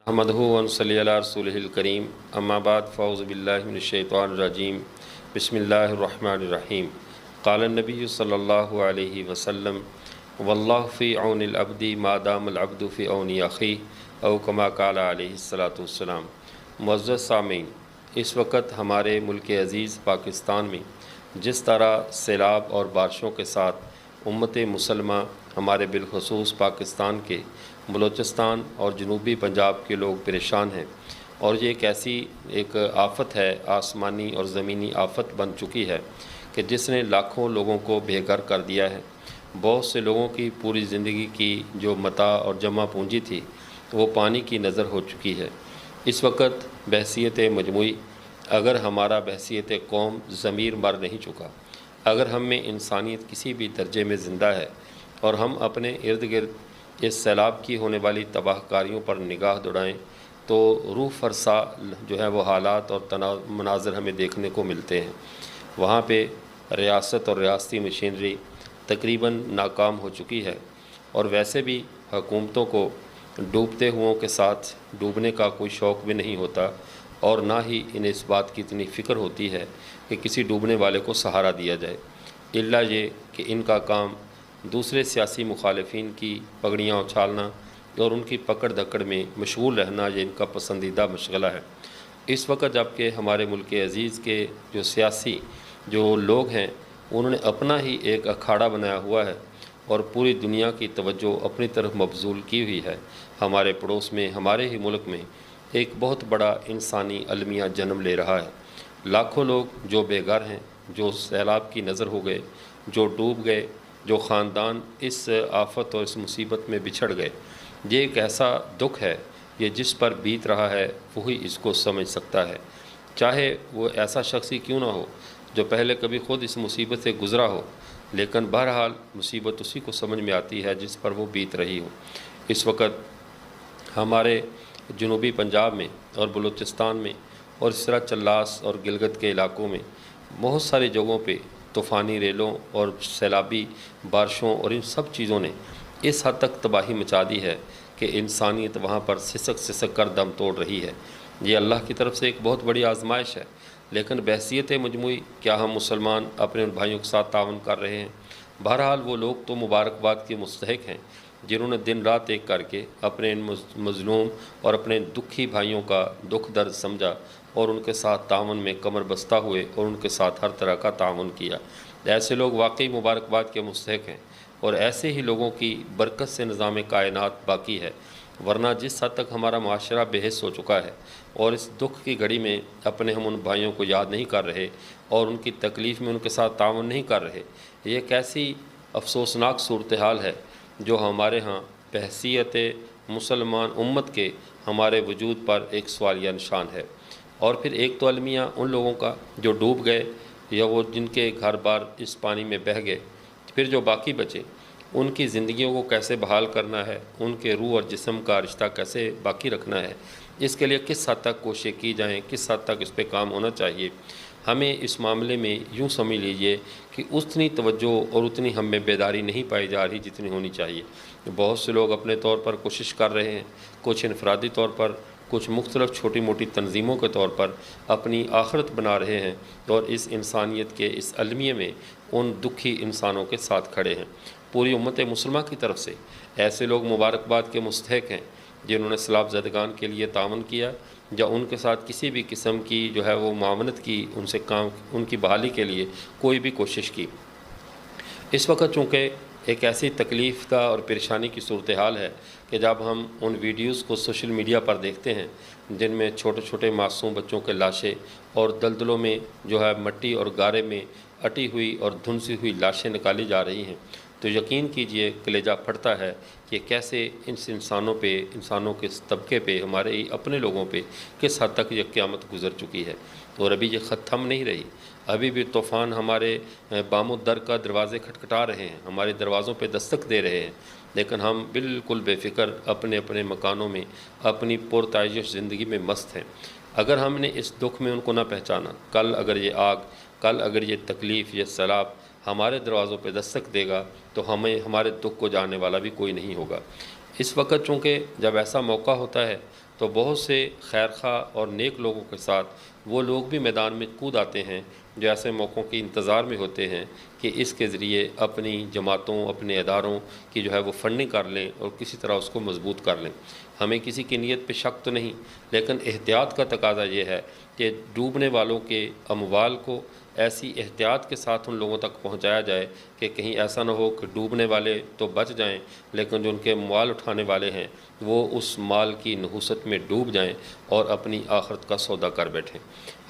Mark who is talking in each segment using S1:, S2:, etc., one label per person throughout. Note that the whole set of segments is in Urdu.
S1: احمدہ ونصلی علی رسولہ الکریم اما بعد فاعوذ باللہ من الشیطان الرجیم بسم اللہ الرحمن الرحیم قال النبی صلی اللہ علیہ وسلم واللہ فی عون العبد ما دام العبد فی عون اخیہ او کما قال علیہ الصلاۃ والسلام۔ معزز سامعین، اس وقت ہمارے ملک عزیز پاکستان میں جس طرح سیلاب اور بارشوں کے ساتھ امت مسلمہ ہمارے بالخصوص پاکستان کے بلوچستان اور جنوبی پنجاب کے لوگ پریشان ہیں، اور یہ ایک ایسی آفت ہے، آسمانی اور زمینی آفت بن چکی ہے کہ جس نے لاکھوں لوگوں کو بے گھر کر دیا ہے۔ بہت سے لوگوں کی پوری زندگی کی جو متاع اور جمع پونجی تھی وہ پانی کی نظر ہو چکی ہے۔ اس وقت بحیثیت مجموعی اگر ہمارا بحیثیت قوم ضمیر مر نہیں چکا، اگر ہم میں انسانیت کسی بھی درجے میں زندہ ہے اور ہم اپنے ارد گرد اس سیلاب کی ہونے والی تباہ کاریوں پر نگاہ دوڑائیں تو روح فرسا جو ہے وہ حالات اور مناظر ہمیں دیکھنے کو ملتے ہیں۔ وہاں پہ ریاست اور ریاستی مشینری تقریباً ناکام ہو چکی ہے، اور ویسے بھی حکومتوں کو ڈوبتے ہوں کے ساتھ ڈوبنے کا کوئی شوق بھی نہیں ہوتا، اور نہ ہی انہیں اس بات کی اتنی فکر ہوتی ہے کہ کسی ڈوبنے والے کو سہارا دیا جائے، الا یہ کہ ان کا کام دوسرے سیاسی مخالفین کی پگڑیاں اچھالنا اور ان کی پکڑ دکڑ میں مشغول رہنا یہ ان کا پسندیدہ مشغلہ ہے۔ اس وقت جب کہ ہمارے ملک عزیز کے جو سیاسی جو لوگ ہیں انہوں نے اپنا ہی ایک اکھاڑا بنایا ہوا ہے اور پوری دنیا کی توجہ اپنی طرف مبذول کی ہوئی ہے، ہمارے پڑوس میں، ہمارے ہی ملک میں ایک بہت بڑا انسانی المیہ جنم لے رہا ہے۔ لاکھوں لوگ جو بے گھر ہیں، جو سیلاب کی نظر ہو گئے، جو ڈوب گئے، جو خاندان اس آفت اور اس مصیبت میں بچھڑ گئے، یہ ایک ایسا دکھ ہے، یہ جس پر بیت رہا ہے وہی اس کو سمجھ سکتا ہے، چاہے وہ ایسا شخص ہی کیوں نہ ہو جو پہلے کبھی خود اس مصیبت سے گزرا ہو، لیکن بہرحال مصیبت اسی کو سمجھ میں آتی ہے جس پر وہ بیت رہی ہو۔ اس وقت ہمارے جنوبی پنجاب میں اور بلوچستان میں اور اس طرح چلاس اور گلگت کے علاقوں میں بہت ساری جگہوں پہ طوفانی ریلوں اور سیلابی بارشوں اور ان سب چیزوں نے اس حد تک تباہی مچا دی ہے کہ انسانیت وہاں پر سسک سسک کر دم توڑ رہی ہے۔ یہ اللہ کی طرف سے ایک بہت بڑی آزمائش ہے، لیکن بحیثیت مجموعی کیا ہم مسلمان اپنے ان بھائیوں کے ساتھ تعاون کر رہے ہیں؟ بہرحال وہ لوگ تو مبارکباد کے مستحق ہیں جنہوں نے دن رات ایک کر کے اپنے ان مظلوم اور اپنے دکھی بھائیوں کا دکھ درد سمجھا اور ان کے ساتھ تعاون میں کمر بستہ ہوئے اور ان کے ساتھ ہر طرح کا تعاون کیا۔ ایسے لوگ واقعی مبارکباد کے مستحق ہیں، اور ایسے ہی لوگوں کی برکت سے نظام کائنات باقی ہے، ورنہ جس حد تک ہمارا معاشرہ بے حس ہو چکا ہے اور اس دکھ کی گھڑی میں اپنے ہم ان بھائیوں کو یاد نہیں کر رہے اور ان کی تکلیف میں ان کے ساتھ تعاون نہیں کر رہے، یہ ایک ایسی افسوسناک صورتحال ہے جو ہمارے ہاں بحیثیت مسلمان امت کے ہمارے وجود پر ایک سوالیہ نشان ہے۔ اور پھر ایک تو المیہ ان لوگوں کا جو ڈوب گئے یا وہ جن کے گھر بار اس پانی میں بہہ گئے، پھر جو باقی بچے ان کی زندگیوں کو کیسے بحال کرنا ہے، ان کے روح اور جسم کا رشتہ کیسے باقی رکھنا ہے، اس کے لیے کس حد تک کوششیں کی جائیں، کس حد تک اس پہ کام ہونا چاہیے۔ ہمیں اس معاملے میں یوں سمجھ لیجئے کہ اتنی توجہ اور اتنی ہم میں بیداری نہیں پائی جا رہی جتنی ہونی چاہیے۔ بہت سے لوگ اپنے طور پر کوشش کر رہے ہیں، کچھ انفرادی طور پر، کچھ مختلف چھوٹی موٹی تنظیموں کے طور پر اپنی آخرت بنا رہے ہیں، اور اس انسانیت کے اس المیہ میں ان دکھی انسانوں کے ساتھ کھڑے ہیں۔ پوری امت مسلمہ کی طرف سے ایسے لوگ مبارکباد کے مستحق ہیں جنہوں نے سیلاب زدگان کے لیے تعاون کیا یا ان کے ساتھ کسی بھی قسم کی جو ہے وہ معاونت کی، ان سے کام، ان کی بحالی کے لیے کوئی بھی کوشش کی۔ اس وقت چونکہ ایک ایسی تکلیف دہ اور پریشانی کی صورتحال ہے کہ جب ہم ان ویڈیوز کو سوشل میڈیا پر دیکھتے ہیں جن میں چھوٹے چھوٹے معصوم بچوں کے لاشیں اور دلدلوں میں جو ہے مٹی اور گارے میں اٹی ہوئی اور دھنسی ہوئی لاشیں نکالی جا رہی ہیں، تو یقین کیجئے کلیجہ پھٹتا ہے کہ کیسے اس انسانوں پہ، انسانوں کے اس طبقے پہ، ہمارے ہی اپنے لوگوں پہ کس حد تک یہ قیامت گزر چکی ہے، اور ابھی یہ خط تھم نہیں رہی۔ ابھی بھی طوفان ہمارے بام الدر کا دروازے کھٹکھٹا رہے ہیں، ہمارے دروازوں پہ دستک دے رہے ہیں، لیکن ہم بالکل بے فکر اپنے اپنے مکانوں میں اپنی پرتعیش زندگی میں مست ہیں۔ اگر ہم نے اس دکھ میں ان کو نہ پہچانا، کل اگر یہ آگ، کل اگر یہ تکلیف، یہ سیلاب ہمارے دروازوں پہ دستک دے گا تو ہمیں ہمارے دکھ کو جاننے والا بھی کوئی نہیں ہوگا۔ اس وقت چونکہ جب ایسا موقع ہوتا ہے تو بہت سے خیر خواہ اور نیک لوگوں کے ساتھ وہ لوگ بھی میدان میں کود آتے ہیں جو ایسے موقعوں کے انتظار میں ہوتے ہیں کہ اس کے ذریعے اپنی جماعتوں اپنے اداروں کی جو ہے وہ فنڈنگ کر لیں اور کسی طرح اس کو مضبوط کر لیں۔ ہمیں کسی کی نیت پہ شک تو نہیں، لیکن احتیاط کا تقاضا یہ ہے کہ ڈوبنے والوں کے اموال کو ایسی احتیاط کے ساتھ ان لوگوں تک پہنچایا جائے کہ کہیں ایسا نہ ہو کہ ڈوبنے والے تو بچ جائیں لیکن جو ان کے مال اٹھانے والے ہیں وہ اس مال کی نحوست میں ڈوب جائیں اور اپنی آخرت کا سودا کر بیٹھیں۔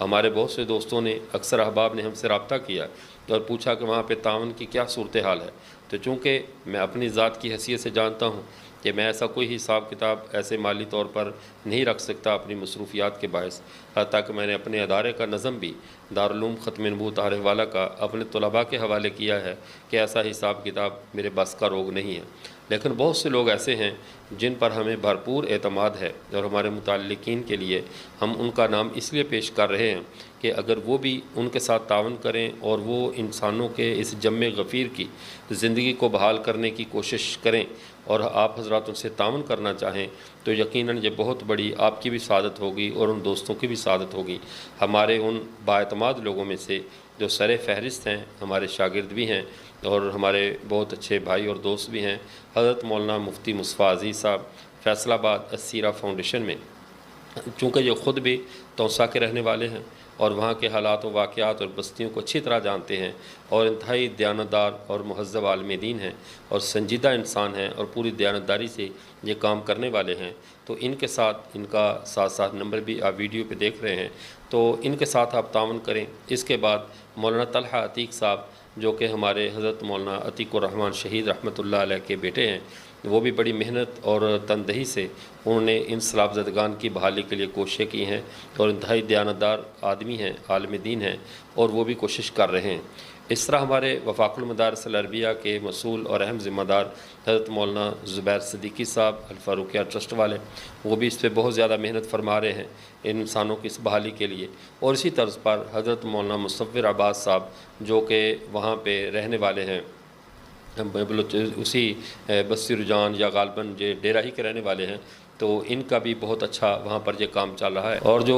S1: ہمارے بہت سے دوستوں نے، اکثر احباب نے ہم سے رابطہ کیا اور پوچھا کہ وہاں پہ تعاون کی کیا صورتحال ہے۔ تو چونکہ میں اپنی ذات کی حیثیت سے جانتا ہوں کہ میں ایسا کوئی حساب کتاب ایسے مالی طور پر نہیں رکھ سکتا اپنی مصروفیات کے باعث، حتیٰ کہ میں نے اپنے ادارے کا نظم بھی دارالعلوم ختم نبوت عارف والا کا اپنے طلباء کے حوالے کیا ہے کہ ایسا حساب کتاب میرے بس کا روگ نہیں ہے۔ لیکن بہت سے لوگ ایسے ہیں جن پر ہمیں بھرپور اعتماد ہے اور ہمارے متعلقین کے لیے ہم ان کا نام اس لیے پیش کر رہے ہیں کہ اگر وہ بھی ان کے ساتھ تعاون کریں اور وہ انسانوں کے اس جم غفیر کی زندگی کو بحال کرنے کی کوشش کریں اور آپ حضرات ان سے تعاون کرنا چاہیں تو یقیناً یہ بہت بڑی آپ کی بھی سعادت ہوگی اور ان دوستوں کی بھی سعادت ہوگی۔ ہمارے ان بااعتماد لوگوں میں سے جو سر فہرست ہیں، ہمارے شاگرد بھی ہیں اور ہمارے بہت اچھے بھائی اور دوست بھی ہیں، حضرت مولانا مفتی مصطفیٰ عزیز صاحب فیصل آباد السیرہ فاؤنڈیشن میں، چونکہ یہ خود بھی توسا کے رہنے والے ہیں اور وہاں کے حالات و واقعات اور بستیوں کو اچھی طرح جانتے ہیں اور انتہائی دیانتدار اور مہذب عالم دین ہیں اور سنجیدہ انسان ہیں اور پوری دیانتداری سے یہ کام کرنے والے ہیں، تو ان کے ساتھ ان کا ساتھ نمبر بھی آپ ویڈیو پہ دیکھ رہے ہیں، تو ان کے ساتھ آپ تعاون کریں۔ اس کے بعد مولانا طلحہ عتیق صاحب جو کہ ہمارے حضرت مولانا عتیق الرحمن شہید رحمۃ اللہ علیہ کے بیٹے ہیں، وہ بھی بڑی محنت اور تندہی سے انہوں نے ان سیلاب زدگان کی بحالی کے لیے کوششیں کی ہیں اور انتہائی دیانتدار آدمی ہیں، عالم دین ہیں اور وہ بھی کوشش کر رہے ہیں۔ اس طرح ہمارے وفاق المدارس العربیہ کے مسئول اور اہم ذمہ دار حضرت مولانا زبیر صدیقی صاحب الفاروقیہ ٹرسٹ والے، وہ بھی اس پہ بہت زیادہ محنت فرما رہے ہیں ان انسانوں کی اس بحالی کے لیے، اور اسی طرز پر حضرت مولانا مصور عباس صاحب جو کہ وہاں پہ رہنے والے ہیں، اسی بستی رجان یا غالباً جو ڈیرہ ہی کے رہنے والے ہیں، تو ان کا بھی بہت اچھا وہاں پر یہ کام چل رہا ہے۔ اور جو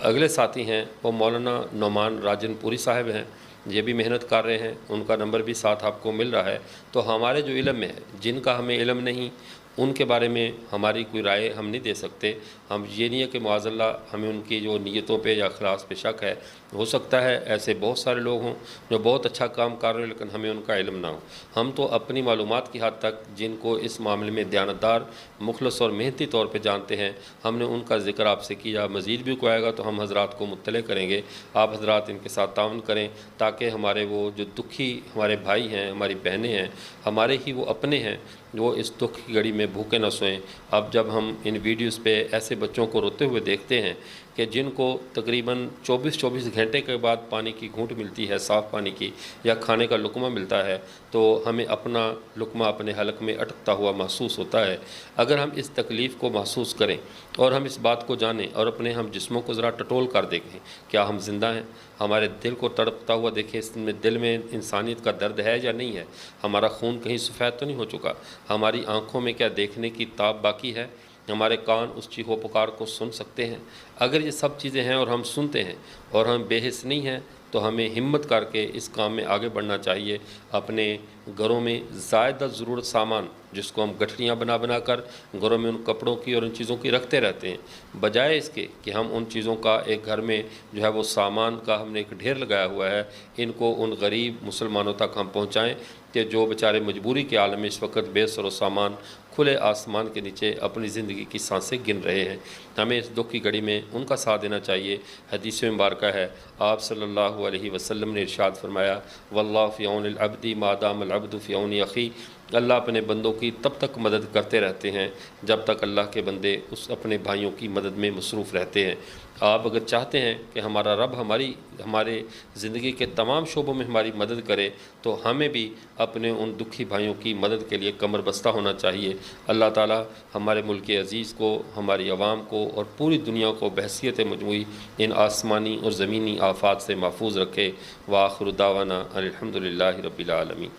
S1: اگلے ساتھی ہیں وہ مولانا نعمان راجن پوری صاحب ہیں، یہ بھی محنت کر رہے ہیں، ان کا نمبر بھی ساتھ آپ کو مل رہا ہے۔ تو ہمارے جو علم میں ہے، جن کا ہمیں علم نہیں، ان کے بارے میں ہماری کوئی رائے ہم نہیں دے سکتے۔ ہم یہ نہیں ہے کہ معاذ اللہ ہمیں ان کی جو نیتوں پہ یا اخلاص پہ شک ہے، ہو سکتا ہے ایسے بہت سارے لوگ ہوں جو بہت اچھا کام کر رہے ہیں لیکن ہمیں ان کا علم نہ ہو۔ ہم تو اپنی معلومات کی حد تک جن کو اس معاملے میں دیانتدار، مخلص اور محنتی طور پہ جانتے ہیں، ہم نے ان کا ذکر آپ سے کیا۔ مزید بھی کوئی آئے گا تو ہم حضرات کو مطلع کریں گے، آپ حضرات ان کے ساتھ تعاون کریں تاکہ ہمارے وہ جو دکھی ہمارے بھائی ہیں، ہماری بہنیں ہیں، ہمارے ہی وہ اپنے ہیں، وہ اس دکھ کی گھڑی میں بھوکے نہ سوئیں۔ اب جب ہم ان ویڈیوز پہ ایسے بچوں کو روتے ہوئے دیکھتے ہیں کہ جن کو تقریباً 24 گھنٹے کے بعد پانی کی گھونٹ ملتی ہے، صاف پانی کی، یا کھانے کا لقمہ ملتا ہے، تو ہمیں اپنا لقمہ اپنے حلق میں اٹکتا ہوا محسوس ہوتا ہے۔ اگر ہم اس تکلیف کو محسوس کریں اور ہم اس بات کو جانیں اور اپنے ہم جسموں کو ذرا ٹٹول کر دیکھیں، کیا ہم زندہ ہیں؟ ہمارے دل کو تڑپتا ہوا دیکھیں، اس میں دل میں انسانیت کا درد ہے یا نہیں ہے؟ ہمارا خون کہیں سفید تو نہیں ہو چکا؟ ہماری آنکھوں میں کیا دیکھنے کی تاب باقی ہے؟ ہمارے کان اس چیخ و پکار کو سن سکتے ہیں؟ اگر یہ سب چیزیں ہیں اور ہم سنتے ہیں اور ہم بے حس نہیں ہیں تو ہمیں ہمت کر کے اس کام میں آگے بڑھنا چاہیے۔ اپنے گھروں میں زائدہ ضرورت سامان جس کو ہم گٹھڑیاں بنا بنا کر گھروں میں ان کپڑوں کی اور ان چیزوں کی رکھتے رہتے ہیں، بجائے اس کے کہ ہم ان چیزوں کا ایک گھر میں جو ہے وہ سامان کا ہم نے ایک ڈھیر لگایا ہوا ہے، ان کو ان غریب مسلمانوں تک ہم پہنچائیں کہ جو بیچارے مجبوری کے عالم میں اس وقت بے سر و سامان کھلے آسمان کے نیچے اپنی زندگی کی سانسیں گن رہے ہیں۔ ہمیں اس دکھ کی گھڑی میں ان کا ساتھ دینا چاہیے۔ حدیث مبارکہ ہے، آپ صلی اللہ علیہ وسلم نے ارشاد فرمایا، واللہ فی عون العبد ما دام العبد فی عون اخی، اللہ اپنے بندوں کی تب تک مدد کرتے رہتے ہیں جب تک اللہ کے بندے اس اپنے بھائیوں کی مدد میں مصروف رہتے ہیں۔ آپ اگر چاہتے ہیں کہ ہمارا رب ہمارے زندگی کے تمام شعبوں میں ہماری مدد کرے تو ہمیں بھی اپنے ان دکھی بھائیوں کی مدد کے لیے کمر بستہ ہونا چاہیے۔ اللہ تعالی ہمارے ملک عزیز کو، ہماری عوام کو اور پوری دنیا کو بحیثیت مجموعی ان آسمانی اور زمینی آفات سے محفوظ رکھے۔ وآخر دعوانا الحمدللہ رب العالمین۔